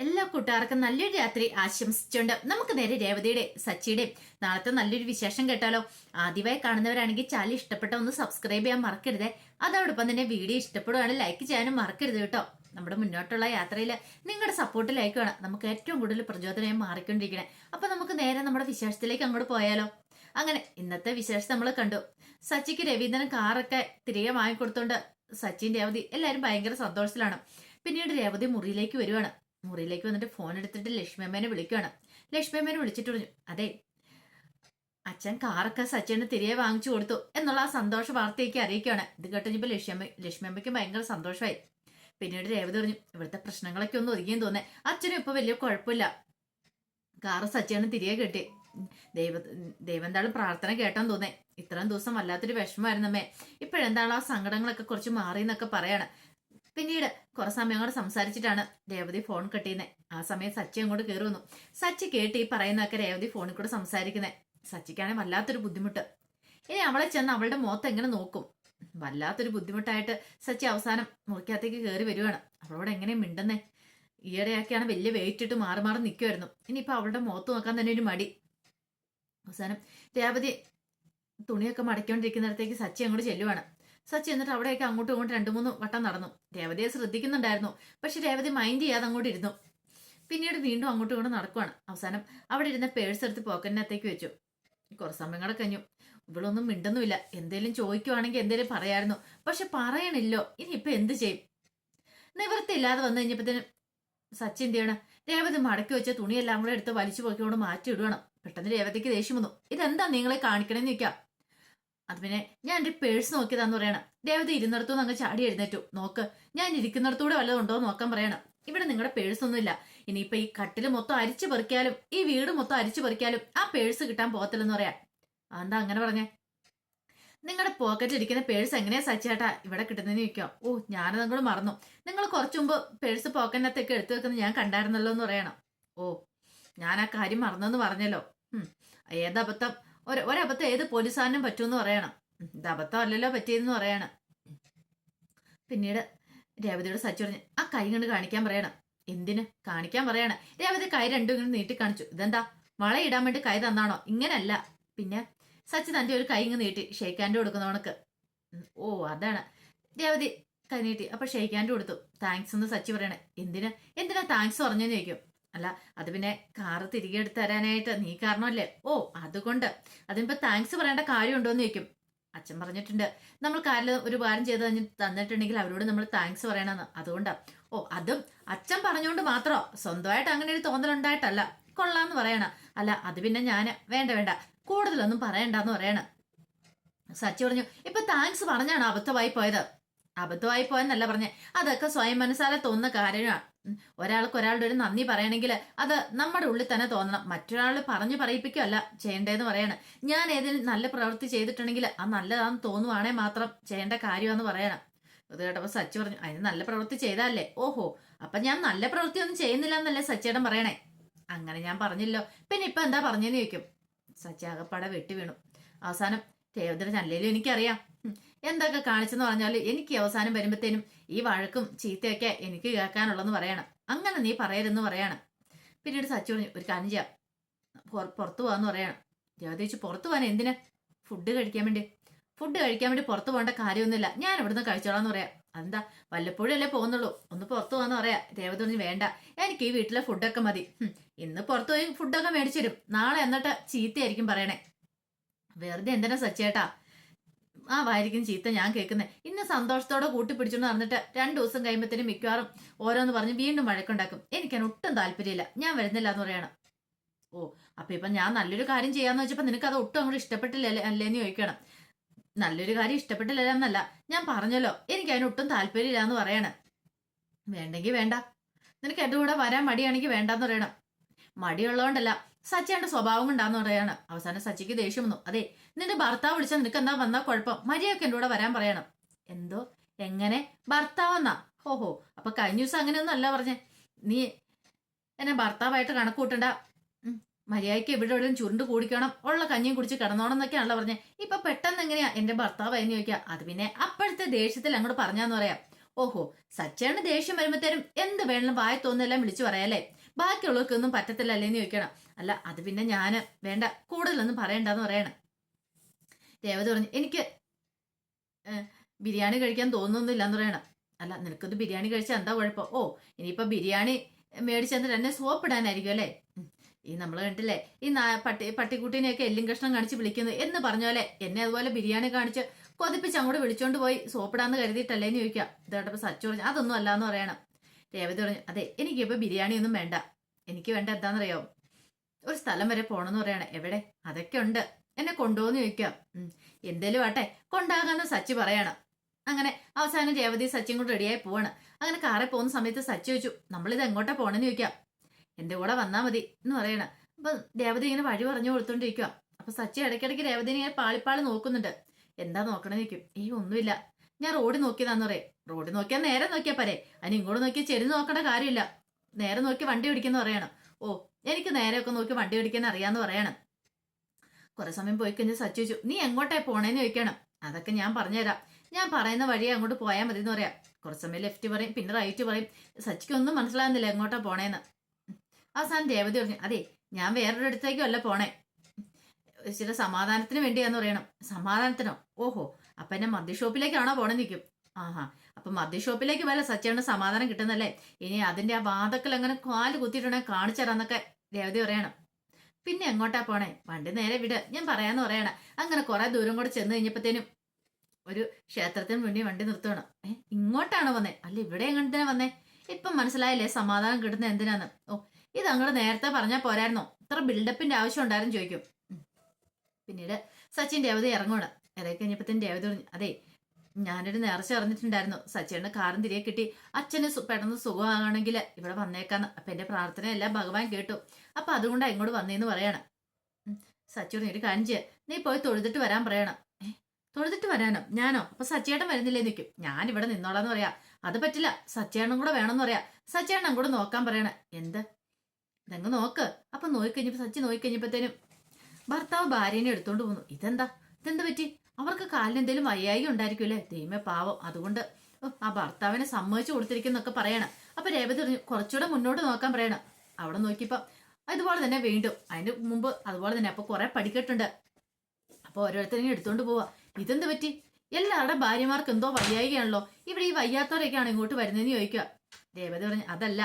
എല്ലാ കൂട്ടുകാർക്കും നല്ലൊരു രാത്രി ആശംസിച്ചുകൊണ്ട് നമുക്ക് നേരെ രേവതിയുടെ സച്ചിയുടെയും നാളത്തെ നല്ലൊരു വിശേഷം കേട്ടാലോ. ആദ്യമായി കാണുന്നവരാണെങ്കിൽ ചാനൽ ഇഷ്ടപ്പെട്ട ഒന്ന് സബ്സ്ക്രൈബ് ചെയ്യാൻ മറക്കരുത്. അതോടൊപ്പം തന്നെ വീഡിയോ ഇഷ്ടപ്പെടുവാണെങ്കിൽ ലൈക്ക് ചെയ്യാനും മറക്കരുത് കേട്ടോ. നമ്മുടെ മുന്നോട്ടുള്ള യാത്രയിൽ നിങ്ങളുടെ സപ്പോർട്ട് ലൈക്കാണ് നമുക്ക് ഏറ്റവും കൂടുതൽ പ്രചോദനമായി മാറിക്കൊണ്ടിരിക്കണേ. അപ്പൊ നമുക്ക് നേരെ നമ്മുടെ വിശേഷത്തിലേക്ക് അങ്ങോട്ട് പോയാലോ. അങ്ങനെ ഇന്നത്തെ വിശേഷം നമ്മൾ കണ്ടു. സച്ചിക്ക് രവീന്ദ്രൻ കാറൊക്കെ തിരികെ വാങ്ങിക്കൊടുത്തോണ്ട് സച്ചിൻ രേവതി എല്ലാവരും ഭയങ്കര സന്തോഷത്തിലാണ്. പിന്നീട് രേവതി മുറിയിലേക്ക് വരുവാണ്. മുറിയിലേക്ക് വന്നിട്ട് ഫോൺ എടുത്തിട്ട് ലക്ഷ്മിയമ്മേനെ വിളിക്കുകയാണ്. ലക്ഷ്മിയമ്മേനെ വിളിച്ചിട്ട് പറഞ്ഞു, അതെ അച്ഛൻ കാറൊക്കെ സച്ചിന് തിരികെ വാങ്ങിച്ചു കൊടുത്തു എന്നുള്ള ആ സന്തോഷ വാർത്തയൊക്കെ അറിയിക്കുകയാണ്. ഇത് കേട്ടപ്പോൾ ലക്ഷ്മിയമ്മയ്ക്ക് ഭയങ്കര സന്തോഷമായി. പിന്നീട് രേവതി പറഞ്ഞു, ഇവിടുത്തെ പ്രശ്നങ്ങളൊക്കെ ഒന്ന് ഒതുങ്ങിയെന്ന് തോന്നേ, അച്ഛനും ഇപ്പൊ വലിയ കുഴപ്പമില്ല, കാറ് സച്ചിന് തിരികെ കിട്ടി, ദൈവം എന്തായാലും പ്രാർത്ഥന കേട്ടാന്ന് തോന്നേ, ഇത്രയും ദിവസം വല്ലാത്തൊരു വിഷമമായിരുന്നമ്മേ, ഇപ്പോഴെന്താണ് ആ സങ്കടങ്ങളൊക്കെ കുറച്ച് മാറി എന്നൊക്കെ പറയാണ്. പിന്നീട് കുറെ സമയം കൂടെ സംസാരിച്ചിട്ടാണ് രേവതി ഫോൺ കെട്ടിയുന്നത്. ആ സമയം സച്ചി അങ്ങോട്ട് കയറി വന്നു. സച്ചി കേട്ട് ഈ പറയുന്നതൊക്കെ രേവതി ഫോണിൽ കൂടെ സംസാരിക്കുന്നത്. സച്ചിക്കാണെങ്കിൽ വല്ലാത്തൊരു ബുദ്ധിമുട്ട്. ഇനി അവളെ ചെന്ന് അവളുടെ മുഖത്ത് എങ്ങനെ നോക്കും, വല്ലാത്തൊരു ബുദ്ധിമുട്ടായിട്ട് സച്ചി അവസാനം മുറിക്കകത്തേക്ക് കയറി വരുവാണ്. അവളോട് എങ്ങനെ മിണ്ടുന്നേ, ഈയിടെയൊക്കെയാണ് വലിയ വെയിറ്റ് ഇട്ട് മാറി മാറി നിൽക്കുമായിരുന്നു. ഇനിയിപ്പോ അവളുടെ മുഖത്ത് നോക്കാൻ തന്നെ ഒരു മടി. അവസാനം രേവതി തുണിയൊക്കെ മടക്കിക്കൊണ്ടിരിക്കുന്നിടത്തേക്ക് സച്ചി അങ്ങോട്ട് ചെല്ലുവാണ്. സച്ചി എന്നിട്ട് അവിടെയൊക്കെ അങ്ങോട്ടും ഇങ്ങോട്ടും 2-3 വട്ടം നടന്നു. രേവതിയെ ശ്രദ്ധിക്കുന്നുണ്ടായിരുന്നു, പക്ഷെ രേവതി മൈൻഡ് ചെയ്യാതെ അങ്ങോട്ട് ഇരുന്നു. പിന്നീട് വീണ്ടും അങ്ങോട്ടും ഇങ്ങോട്ടും നടക്കുവാണ്. അവസാനം അവിടെ ഇരുന്ന പേഴ്സ് എടുത്ത് പോക്കറ്റിനകത്തേക്ക് വെച്ചു. കുറച്ച് സമയം കൂടെ കഴിഞ്ഞു. ഇവളൊന്നും മിണ്ടുന്നുമില്ല. എന്തേലും ചോദിക്കുവാണെങ്കിൽ എന്തേലും പറയായിരുന്നു, പക്ഷെ പറയണില്ലോ. ഇനിയിപ്പൊ എന്ത് ചെയ്യും? നിവൃത്തിയില്ലാതെ വന്നു കഴിഞ്ഞപ്പോഴത്തേനും സച്ചി എന്ത് ചെയ്യണം, രേവതി മടക്കി വെച്ച തുണിയെല്ലാം കൂടെ എടുത്ത് വലിച്ചു പോക്കിക്കൊണ്ട് മാറ്റി ഇടുകയാണ്. പെട്ടെന്ന് രേവതിക്ക് ദേഷ്യം വന്നു. ഇതെന്താ നിങ്ങളെ കാണിക്കണമെന്ന് ചോദിക്കാം. അത് പിന്നെ ഞാൻ എന്റെ പേഴ്സ് നോക്കിയതാന്ന് പറയണം. രേവതി ഇരുന്നിടത്തുനിന്ന് അങ്ങ് ചാടി എഴുന്നേറ്റു. നോക്ക്, ഞാൻ ഇരിക്കുന്നിടത്തൂടെ വല്ലതും ഉണ്ടോ നോക്കാൻ പറയണം. ഇവിടെ നിങ്ങളുടെ പേഴ്സ് ഒന്നുമില്ല. ഇനിയിപ്പൊ ഈ കട്ടില് മൊത്തം അരിച്ചു പറിക്കാലും ഈ വീട് മൊത്തം അരിച്ചു പറിക്കാലും ആ പേഴ്സ് കിട്ടാൻ പോകത്തില്ലെന്ന് പറയാം. എന്താ അങ്ങനെ പറഞ്ഞേ? നിങ്ങളുടെ പോക്കറ്റിൽ ഇരിക്കുന്ന പേഴ്സ് എങ്ങനെയാ സച്ചേട്ടാ ഇവിടെ കിട്ടുന്നതെന്ന് ചോദിക്കാം. ഓ, ഞാനത് അങ്ങോട്ട് മറന്നു. നിങ്ങൾ കുറച്ചു മുമ്പ് പേഴ്സ് പോക്കറ്റിനകത്തേക്ക് എടുത്തു വെക്കുന്നത് ഞാൻ കണ്ടായിരുന്നല്ലോ എന്ന് പറയണം. ഓ, ഞാൻ ആ കാര്യം മറന്നെന്ന് പറഞ്ഞല്ലോ. ഏതബദ്ധം, ഒരബദ്ധം ഏത് പോലീസുകാരനും പറ്റൂന്ന് പറയണം. ഇത് അബദ്ധം അല്ലല്ലോ പറ്റിയെന്ന് പറയണം. പിന്നീട് രേവതിയോട് സച്ചി പറഞ്ഞു, ആ കൈ കണ്ട് കാണിക്കാൻ പറയണം. എന്തിന് കാണിക്കാൻ പറയണം? രേവതി കൈ രണ്ടും ഇങ്ങനെ നീട്ടി കാണിച്ചു. ഇതെന്താ, വളയിടാൻ വേണ്ടി കൈ തന്നാണോ? ഇങ്ങനല്ല. പിന്നെ സച്ചി തന്റെ ഒരു കൈ ഇങ്ങ് നീട്ടി ഷെയ്ക്ക് ഹാൻഡ് കൊടുക്കുന്നവണക്ക്. ഓ, അതാണ്. രേവതി കൈ നീട്ടി. അപ്പൊ ഷെയ്ക്ക് ഹാൻഡ് കൊടുത്തു. താങ്ക്സ് എന്ന് സച്ചി പറയണേ. എന്തിനാ താങ്ക്സ് പറഞ്ഞെന്ന് ചോദിക്കും. അല്ല, അത് പിന്നെ കാറ് തിരികെ എടുത്ത് തരാനായിട്ട് നീ കാരണമല്ലേ. ഓ, അതുകൊണ്ട് അതിനിപ്പോ താങ്ക്സ് പറയേണ്ട കാര്യമുണ്ടോന്ന് ചോദിക്കും. അച്ഛൻ പറഞ്ഞിട്ടുണ്ട്, നമ്മൾ കാറിൽ ഒരു ഉപകാരം ചെയ്ത് തന്നിട്ടുണ്ടെങ്കിൽ അവരോട് നമ്മൾ താങ്ക്സ് പറയണമെന്ന്. അതുകൊണ്ടാ. ഓ, അതും അച്ഛൻ പറഞ്ഞുകൊണ്ട് മാത്രോ, സ്വന്തമായിട്ട് അങ്ങനെ ഒരു തോന്നലുണ്ടായിട്ടല്ല. കൊള്ളാന്ന് പറയണം. അല്ല, അത് പിന്നെ ഞാൻ വേണ്ട കൂടുതലൊന്നും പറയണ്ടെന്ന് പറയണം. സച്ചി പറഞ്ഞു, ഇപ്പൊ താങ്ക്സ് പറഞ്ഞാണ് അബദ്ധമായി പോയത്. അബദ്ധമായി പോയെന്നല്ല പറഞ്ഞേ, അതൊക്കെ സ്വയം മനസ്സാലെ തോന്നുന്ന കാര്യമാണ്. ഒരാൾക്ക് ഒരാളുടെ ഒരു നന്ദി പറയണമെങ്കിൽ അത് നമ്മുടെ ഉള്ളിൽ തന്നെ തോന്നണം. മറ്റൊരാൾ പറഞ്ഞു പറയിപ്പിക്കുകയല്ല ചെയ്യേണ്ടതെന്ന് പറയണം. ഞാൻ ഏതെങ്കിലും നല്ല പ്രവൃത്തി ചെയ്തിട്ടുണ്ടെങ്കിൽ ആ നല്ലതാണെന്ന് തോന്നുവാണേ മാത്രം ചെയ്യേണ്ട കാര്യമാണെന്ന് പറയണം. അത് കേട്ടപ്പോ സച്ചി പറഞ്ഞു, അതിന് നല്ല പ്രവൃത്തി ചെയ്താലേ. ഓഹോ, അപ്പൊ ഞാൻ നല്ല പ്രവൃത്തി ഒന്നും ചെയ്യുന്നില്ല എന്നല്ലേ സച്ചിയേടൻ പറയണേ? അങ്ങനെ ഞാൻ പറഞ്ഞില്ലോ, പിന്നെ ഇപ്പൊ എന്താ പറഞ്ഞെന്ന് ചോദിക്കും. സച്ചി ആകപ്പാടെ വെട്ടി വീണു. അവസാനം രേവതിയുടെ നല്ലേലും എനിക്കറിയാം എന്തൊക്കെ കാണിച്ചെന്ന് പറഞ്ഞാല് എനിക്ക് അവസാനം വരുമ്പത്തേനും ഈ വഴക്കും ചീത്തയൊക്കെ എനിക്ക് കേൾക്കാനുള്ളെന്ന് പറയണം. അങ്ങനെ നീ പറയരുതെന്ന് പറയണം. പിന്നീട് സച്ചി പറഞ്ഞു, ഒരു കാര്യം ചെയ്യാം, പുറത്തു പോവാന്ന് പറയണം. രേവതി പുറത്തു പോകാൻ എന്തിനാ? ഫുഡ് കഴിക്കാൻ വേണ്ടി പുറത്തു പോകേണ്ട കാര്യമൊന്നുമില്ല, ഞാൻ ഇവിടുന്ന് കഴിച്ചോളാന്ന് പറയാം. അതെന്താ, വല്ലപ്പോഴും അല്ലേ പോകുന്നുള്ളൂ, ഒന്ന് പുറത്തു പോകാന്ന് പറയാ. രേവതി പറഞ്ഞു, വേണ്ട, എനിക്ക് ഈ വീട്ടിലെ ഫുഡൊക്കെ മതി. ഇന്ന് പുറത്തു പോയി ഫുഡൊക്കെ മേടിച്ചു തരും, നാളെ എന്നിട്ട് ചീത്തയായിരിക്കും പറയണേ. വെറുതെ എന്തിനാ സച്ചേട്ടാ ആ വായിരിക്കും ചീത്ത ഞാൻ കേൾക്കുന്നത്? ഇന്ന് സന്തോഷത്തോടെ കൂട്ടിപ്പിടിച്ചോണ്ട് നടന്നിട്ട് 2 ദിവസം കഴിയുമ്പത്തേനും മിക്കവാറും ഓരോന്ന് പറഞ്ഞ് വീണ്ടും വഴക്കുണ്ടാക്കും. എനിക്കതിന് ഒട്ടും താല്പര്യമില്ല, ഞാൻ വരുന്നില്ല എന്ന് പറയണം. ഓ, അപ്പൊ ഇപ്പൊ ഞാൻ നല്ലൊരു കാര്യം ചെയ്യാന്ന് വെച്ചപ്പോ നിനക്ക് അത് ഒട്ടും അങ്ങോട്ട് ഇഷ്ടപ്പെട്ടില്ല അല്ലേന്ന് ചോദിക്കണം. നല്ലൊരു കാര്യം ഇഷ്ടപ്പെട്ടില്ല എന്നല്ല, ഞാൻ പറഞ്ഞല്ലോ എനിക്ക് അതിന് ഒട്ടും താല്പര്യമില്ല എന്ന് പറയണം. വേണ്ടെങ്കിൽ വേണ്ട, നിനക്ക് എന്റെ കൂടെ വരാൻ മടിയാണെങ്കിൽ വേണ്ടാന്ന് പറയണം. മടിയുള്ളതുകൊണ്ടല്ല, സച്ചിയുടെ സ്വഭാവം കൊണ്ടാന്ന് പറയാണ്. അവസാനം സച്ചിക്ക് ദേഷ്യം വന്നു. അതെ, നിന്റെ ഭർത്താവ് വിളിച്ചാൽ നിനക്ക് എന്താ വന്നാ കുഴപ്പം? മര്യാദക്ക് എന്റെ കൂടെ വരാൻ പറയണം. എന്തോ, എങ്ങനെ ഭർത്താവെന്നാ? ഓഹോ, അപ്പൊ കഴിഞ്ഞ ദിവസം അങ്ങനെയൊന്നും അല്ല പറഞ്ഞേ. നീ എന്നെ ഭർത്താവായിട്ട് കണക്ക് കൂട്ടണ്ട, മര്യാദയ്ക്ക് ഇവിടെ എവിടെയും ചുരുണ്ട് കൂടിക്കണം, ഉള്ള കഞ്ഞിയും കുടിച്ച് കിടന്നോണം എന്നൊക്കെയാണല്ലോ പറഞ്ഞേ. ഇപ്പൊ പെട്ടെന്ന് എങ്ങനെയാ എന്റെ ഭർത്താവ് എന്ന് ചോദിക്കുക? അത് പിന്നെ അപ്പോഴത്തെ ദേഷ്യത്തിൽ അങ്ങോട്ട് പറഞ്ഞാന്ന് പറയാം. ഓഹോ, സച്ചേണ് ദേഷ്യം വരുമ്പോഴത്തേനും എന്ത് വേണമെങ്കിലും വായ തോന്നെല്ലാം വിളിച്ചു പറയാല്ലേ, ബാക്കിയുള്ളവർക്കൊന്നും പറ്റത്തില്ലല്ലേന്ന് ചോദിക്കണം. അല്ല അത് പിന്നെ ഞാന് വേണ്ട, കൂടുതലൊന്നും പറയണ്ടെന്ന് പറയണം. രേവതി പറഞ്ഞു എനിക്ക് ബിരിയാണി കഴിക്കാൻ തോന്നുന്നില്ല എന്ന് പറയണം. അല്ല നിനക്കൊന്ന് ബിരിയാണി കഴിച്ചാൽ എന്താ കുഴപ്പം? ഓ ഇനിയിപ്പോ ബിരിയാണി മേടിച്ചെന്നിട്ട് എന്നെ സോപ്പിടാനായിരിക്കും അല്ലേ? ഈ നമ്മൾ കണ്ടില്ലേ ഈ പട്ടിക്കുട്ടീനെയൊക്കെ എല്ലും കഷ്ണം കാണിച്ച് വിളിക്കുന്നത് എന്ന് പറഞ്ഞ പോലെ എന്നെ അതുപോലെ ബിരിയാണി കാണിച്ച് കൊതിപ്പിച്ച് അങ്ങോട്ട് വിളിച്ചോണ്ട് പോയി സോപ്പിടാന്ന് കരുതിയിട്ടല്ലേന്ന് ചോദിക്കാം. ഇതോടൊപ്പം സച്ചു പറഞ്ഞു അതൊന്നും അല്ലാന്ന് പറയണം. രേവതി പറഞ്ഞു അതെ എനിക്കിപ്പോ ബിരിയാണി ഒന്നും വേണ്ട, എനിക്ക് വേണ്ട എന്താണെന്നറിയാവോ, ഒരു സ്ഥലം വരെ പോണെന്ന് പറയണേ. എവിടെ? അതൊക്കെ ഉണ്ട്, എന്നെ കൊണ്ടുപോകുന്ന ചോദിക്കാം. എന്തേലും ആട്ടെ കൊണ്ടാകാന്ന് സച്ചി പറയണം. അങ്ങനെ അവസാനം രേവതി സച്ചിയും കൂടെ റെഡിയായി പോവാണ്. അങ്ങനെ കാറിൽ പോകുന്ന സമയത്ത് സച്ചി ചോദിച്ചു നമ്മളിത് എങ്ങോട്ടാ പോണെന്ന് ചോദിക്കാം. എന്റെ കൂടെ വന്നാ മതി എന്ന് പറയണം. അപ്പൊ രേവതി ഇങ്ങനെ വഴി പറഞ്ഞു കൊടുത്തോണ്ടിരിക്കുക. അപ്പൊ സച്ചി ഇടയ്ക്കിടയ്ക്ക് രേവതിനെ ഇങ്ങനെ പാളിപ്പാളി നോക്കുന്നുണ്ട്. എന്താ നോക്കണെന്ന് ചോദിക്കും. ഒന്നുമില്ല, ഞാൻ റോഡിൽ നോക്കിയതാന്ന് പറയും. റോഡിൽ നോക്കിയാൽ നേരെ നോക്കിയാ പോരെ, അതിന് ഇങ്ങോട്ട് നോക്കിയാൽ ചെരിഞ്ഞ് നോക്കേണ്ട കാര്യമില്ല, നേരെ നോക്കി വണ്ടി ഓടിക്കുന്ന പറയണം. ഓ എനിക്ക് നേരെയൊക്കെ നോക്കി വണ്ടി ഓടിക്കാൻ അറിയാന്ന് പറയണം. കുറെ സമയം പോയി കഴിഞ്ഞ് സച്ചു ചോദിച്ചു നീ എങ്ങോട്ടേ പോണേന്ന് ചോദിക്കണം. അതൊക്കെ ഞാൻ പറഞ്ഞുതരാം, ഞാൻ പറയുന്ന വഴിയെ അങ്ങോട്ട് പോയാൽ മതി എന്ന് പറയാം. കുറച്ച് സമയം ലെഫ്റ്റ് പറയും, പിന്നെ റൈറ്റ് പറയും. സച്ചിക്കൊന്നും മനസ്സിലാകുന്നില്ല എങ്ങോട്ടാ പോണേന്ന്. അവസാനം രേവതി പറഞ്ഞു അതെ ഞാൻ വേറൊരു അടുത്തേക്കും അല്ല പോണേ, ചില സമാധാനത്തിന് വേണ്ടിയാന്ന് പറയണം. സമാധാനത്തിനോ? ഓഹോ അപ്പൊ എന്നെ മദ്യഷോപ്പിലേക്കാണോ പോണെന്ന് നിൽക്കും. ആഹാ അപ്പൊ മദ്യഷോപ്പിലേക്ക് വല്ല സച്ചേണ്ട സമാധാനം കിട്ടുന്നല്ലേ, ഇനി അതിന്റെ ആ വാതക്കൽ അങ്ങനെ കാല് കുത്തിയിട്ടുണ്ടെങ്കിൽ കാണിച്ചു തരാന്നൊക്കെ രേവതി പറയണം. പിന്നെ എങ്ങോട്ടാ പോണേ? വണ്ടി നേരെ വിട്, ഞാൻ പറയാന്ന് പറയണം. അങ്ങനെ കുറെ ദൂരം കൂടെ ചെന്ന് കഴിഞ്ഞപ്പോഴത്തേനും ഒരു ക്ഷേത്രത്തിന് മുന്നിൽ വണ്ടി നിർത്തുകയാണ്. ഇങ്ങോട്ടാണോ വന്നേ? അല്ല ഇവിടെ എങ്ങോട്ടാ വന്നേ? ഇപ്പം മനസ്സിലായില്ലേ സമാധാനം കിട്ടുന്ന എന്തിനാന്ന്? ഓ ഇത് അങ്ങോട്ട് നേരത്തെ പറഞ്ഞാൽ പോരായിരുന്നോ, ഇത്ര ബിൽഡപ്പിന്റെ ആവശ്യം ഉണ്ടായിരുന്നു ചോദിക്കും. പിന്നീട് സച്ചിൻ രേവതി ഇറങ്ങണം. ഇറങ്ങി കഴിഞ്ഞപ്പോഴത്തേനും രേവതി പറഞ്ഞു അതെ ഞാനൊരു നേർച്ച അറിഞ്ഞിട്ടുണ്ടായിരുന്നു, സച്ചിന്റെ കാറും തിരികെ കിട്ടി, അച്ഛന് പെട്ടെന്ന് സുഖമാകണമെങ്കിൽ ഇവിടെ വന്നേക്കാന്ന്. അപ്പൊ എന്റെ പ്രാർത്ഥനയെല്ലാം ഭഗവാൻ കേട്ടു, അപ്പൊ അതുകൊണ്ടാണ് ഇങ്ങോട്ട് വന്നേന്ന് പറയണം. സച്ചി ഒരു കാര്യം ചെയ്യ, നീ പോയി തൊഴുതിട്ട് വരാൻ പറയണം. തൊഴുതിട്ട് വരാനോ? ഞാനോ? അപ്പൊ സച്ചേട്ടൻ വരുന്നില്ലേ നിൽക്കും. ഞാൻ ഇവിടെ നിന്നോളാന്ന് പറയാ. അത് പറ്റില്ല, സച്ചേട്ടനും കൂടെ വേണമെന്ന് പറയാ. സച്ചേട്ടൻ അങ്ങോട്ട് നോക്കാൻ പറയണ. എന്ത്? ഇതങ്ങ് നോക്ക്. അപ്പൊ നോക്കിക്കഴിഞ്ഞപ്പോ സച്ചി നോക്കിക്കഴിഞ്ഞപ്പോഴത്തേനും ഭർത്താവ് ഭാര്യനെ എടുത്തോണ്ട് പോന്നു. ഇതെന്ത് പറ്റി? അവർക്ക് കാലിന് എന്തേലും വയ്യായി ഉണ്ടായിരിക്കുമല്ലേ, ദൈവമേ പാവം, അതുകൊണ്ട് ആ ഭർത്താവിനെ സമ്മതിച്ചു കൊടുത്തിരിക്കുന്നൊക്കെ പറയണം. അപ്പൊ രേവതി പറഞ്ഞു കുറച്ചുകൂടെ മുന്നോട്ട് നോക്കാൻ പറയണം. അവിടെ നോക്കിയപ്പോ അതുപോലെ തന്നെ വീണ്ടും അതിന് മുമ്പ് അതുപോലെ തന്നെ. അപ്പൊ കുറെ പടിക്കെട്ടുണ്ട്. അപ്പൊ ഓരോരുത്തരെയും എടുത്തോണ്ട് പോവാ. ഇതെന്ത് പറ്റി? എല്ലാവരുടെ ഭാര്യമാർക്ക് എന്തോ വയ്യായികയാണല്ലോ, ഇവിടെ ഈ വയ്യാത്തവരൊക്കെയാണ് ഇങ്ങോട്ട് വരുന്നതെന്ന് ചോദിക്കുക. രേവതി പറഞ്ഞു അതല്ല,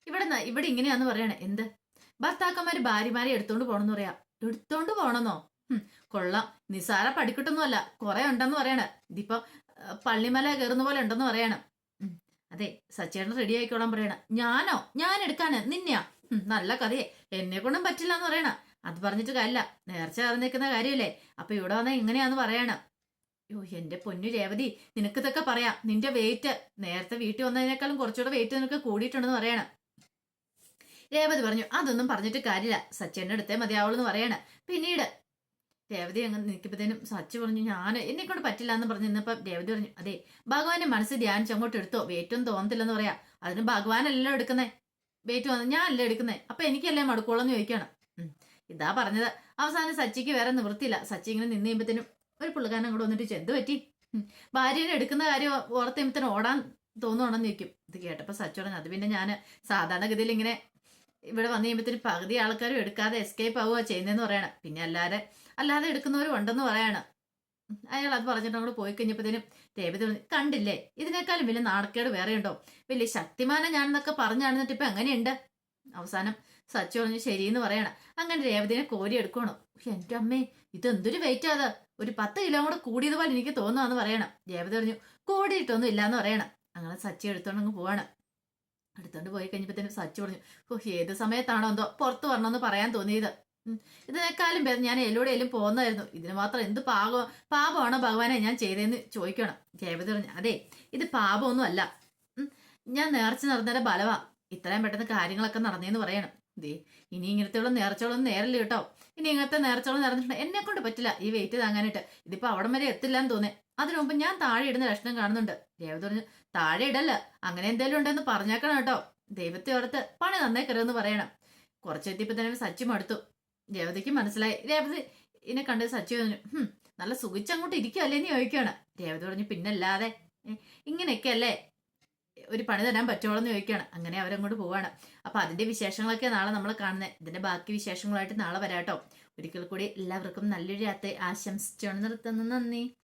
ഇവിടെ ഇങ്ങനെയാന്ന് പറയണേ. എന്ത്? ഭർത്താക്കന്മാര് ഭാര്യമാരെ എടുത്തോണ്ട് പോണെന്ന് പറയാ. എടുത്തോണ്ട് പോണെന്നോ? കൊള്ളാം, നിസാര പടിക്കെട്ടൊന്നും അല്ല, കുറെ ഉണ്ടെന്ന് പറയണ. ഇതിപ്പോ പള്ളിമല കയറുന്ന പോലെ ഉണ്ടെന്ന് പറയണം. അതെ സച്ചേട്ടൻ റെഡി ആയിക്കോളാൻ പറയണ. ഞാനോ? ഞാൻ എടുക്കാന് നിന്നെയാ? നല്ല കഥയെ, എന്നെ കൊണ്ടും പറ്റില്ല എന്ന് പറയണ. അത് പറഞ്ഞിട്ട് കാര്യമില്ല, നേർച്ച അറിഞ്ഞേക്കുന്ന കാര്യമില്ലേ, അപ്പൊ ഇവിടെ വന്നാ ഇങ്ങനെയാന്ന് പറയണം. എന്റെ പൊന്നു രേവതി, നിനക്കിതൊക്കെ പറയാം, നിന്റെ വെയിറ്റ് നേരത്തെ വീട്ടിൽ വന്നതിനേക്കാളും കുറച്ചുകൂടെ വെയിറ്റ് നിനക്ക് കൂടിയിട്ടുണ്ടെന്ന് പറയണം. രേവതി പറഞ്ഞു അതൊന്നും പറഞ്ഞിട്ട് കാര്യമില്ല, സച്ചേട്ടൻ്റെ അടുത്തേ മതിയാവുള്ളൂ എന്ന് പറയണം. പിന്നീട് രേവതി അങ്ങനെ നിൽക്കുമ്പോഴത്തേനും സച്ചു പറഞ്ഞു എന്നെ കൊണ്ട് പറ്റില്ല എന്ന് പറഞ്ഞു നിന്നപ്പോ രേവതി പറഞ്ഞു അതെ ഭഗവാന്റെ മനസ്സ് ധ്യാനിച്ച് അങ്ങോട്ട് എടുത്തോ, വെയിറ്റ് ഒന്നും തോന്നത്തില്ലെന്ന് പറയാ. അതിന് ഭഗവാനല്ലോ എടുക്കുന്നേ, വെയിറ്റ് വന്നു ഞാൻ അല്ലേ എടുക്കുന്നേ, അപ്പൊ എനിക്കല്ലേ മടുക്കോളെന്ന് ചോദിക്കണം. ഇതാ പറഞ്ഞത്. അവസാനം സച്ചിക്ക് വേറെ നിവൃത്തിയില്ല. സച്ചി ഇങ്ങനെ നിന്ന് കഴിയുമ്പത്തേനും ഒരു പുള്ളിക്കാരൻ അങ്ങോട്ട് വന്നിട്ട് എന്ത് പറ്റി? ഭാര്യനെ എടുക്കുന്ന കാര്യം ഓർത്ത് കഴിയുമ്പത്തേനും ഓടാൻ തോന്നുവാണെന്ന് ചോദിക്കും. ഇത് കേട്ടപ്പോ സച്ചു പറഞ്ഞു അത് പിന്നെ ഞാൻ സാധാരണഗതിയിൽ ഇങ്ങനെ ഇവിടെ വന്നു കഴിയുമ്പത്തേനും പകുതി ആൾക്കാരും എടുക്കാതെ എസ്കേപ്പ് ആവുക ചെയ്യുന്നതെന്ന് പറയണം. പിന്നെ അല്ലാതെ എടുക്കുന്നവരും ഉണ്ടെന്ന് പറയാണ്. അയാൾ അത് പറഞ്ഞിട്ട് അങ്ങോട്ട് പോയി കഴിഞ്ഞപ്പോഴത്തേനും രേവതി കണ്ടില്ലേ, ഇതിനേക്കാളും വലിയ നാണക്കേട് വേറെ ഉണ്ടോ, വലിയ ശക്തിമാനം ഞാനെന്നൊക്കെ പറഞ്ഞാണെന്നിട്ട് ഇപ്പൊ എങ്ങനെയുണ്ട്? അവസാനം സച്ചു പറഞ്ഞു ശരിയെന്ന് പറയണം. അങ്ങനെ രേവതിനെ കോരി എടുക്കണം. എന്റെ അമ്മേ ഇതെന്തൊരു വെയിറ്റ് അത്, ഒരു 10 കിലോ കൂടെ കൂടിയതുപോലെ എനിക്ക് തോന്നുവാന്ന് പറയണം. രേവതി പറഞ്ഞു കൂടിയിട്ടൊന്നും ഇല്ലാന്ന് പറയണം. അങ്ങനെ സച്ചി എടുത്തോണ്ടങ്ങ് പോവാണ്. എടുത്തോണ്ട് പോയി കഴിഞ്ഞപ്പോഴത്തേനും സച്ചു പറഞ്ഞു ഏത് സമയത്താണോ എന്തോ പുറത്ത് വരണമെന്ന് പറയാൻ തോന്നിയത്, ഇതിനേക്കാളും പേര് ഞാൻ എല്ലോടെയും പോകുന്നതായിരുന്നു, ഇതിന് മാത്രം എന്ത് പാപമാണോ ഭഗവാനെ ഞാൻ ചെയ്തതെന്ന് ചോദിക്കണം. രേവതി പറഞ്ഞു അതെ ഇത് പാപമൊന്നും അല്ല, ഞാൻ നേർച്ച നടന്നതിന്റെ ബലവാ ഇത്രയും പെട്ടെന്ന് കാര്യങ്ങളൊക്കെ നടന്നേന്ന് പറയണം. ഇനി ഇങ്ങനത്തെയുള്ള നേർച്ചകളൊന്നും നേരല്ല കേട്ടോ, ഇനി ഇങ്ങനത്തെ നേർച്ചകളും നടന്നിട്ടുണ്ട്, എന്നെ കൊണ്ട് പറ്റില്ല ഈ വെയിറ്റ് താങ്ങാനായിട്ട്, ഇതിപ്പോ അവിടം വരെ എത്തില്ല എന്ന് തോന്നേ, അതിനു മുമ്പ് ഞാൻ താഴെ ഇടുന്ന ലക്ഷണം കാണുന്നുണ്ട്. രേവതി പറഞ്ഞു താഴെ ഇടല്ല, അങ്ങനെ എന്തെങ്കിലും ഉണ്ടെന്ന് പറഞ്ഞേക്കണം കേട്ടോ, ദൈവത്തെ ഓർത്ത് പണി നന്നേക്കരുതെന്ന് പറയണം. കുറച്ചെത്തിയപ്പോ തന്നെ സച്ചി മടുത്തു. രേവതിക്ക് മനസ്സിലായി. രേവതി ഇതിനെ കണ്ട് സച്ചി പറഞ്ഞു നല്ല സുഖിച്ചങ്ങോട്ട് ഇരിക്കുവല്ലേന്ന് ചോദിക്കുകയാണ്. രേവതി പറഞ്ഞു പിന്നല്ലാതെ ഇങ്ങനെയൊക്കെ അല്ലേ ഒരു പണി തരാൻ പറ്റുമോ എന്ന് ചോദിക്കുകയാണ്. അങ്ങനെ അവരങ്ങോട്ട് പോവാണ്. അപ്പൊ അതിന്റെ വിശേഷങ്ങളൊക്കെ നാളെ നമ്മൾ കാണുന്നത്. ഇതിന്റെ ബാക്കി വിശേഷങ്ങളായിട്ട് നാളെ വരാട്ടോ. ഒരിക്കൽ കൂടി എല്ലാവർക്കും നല്ലൊരു രാത്രി ആശംസിച്ചുകൊണ്ട് നിർത്തുന്നു. നന്ദി.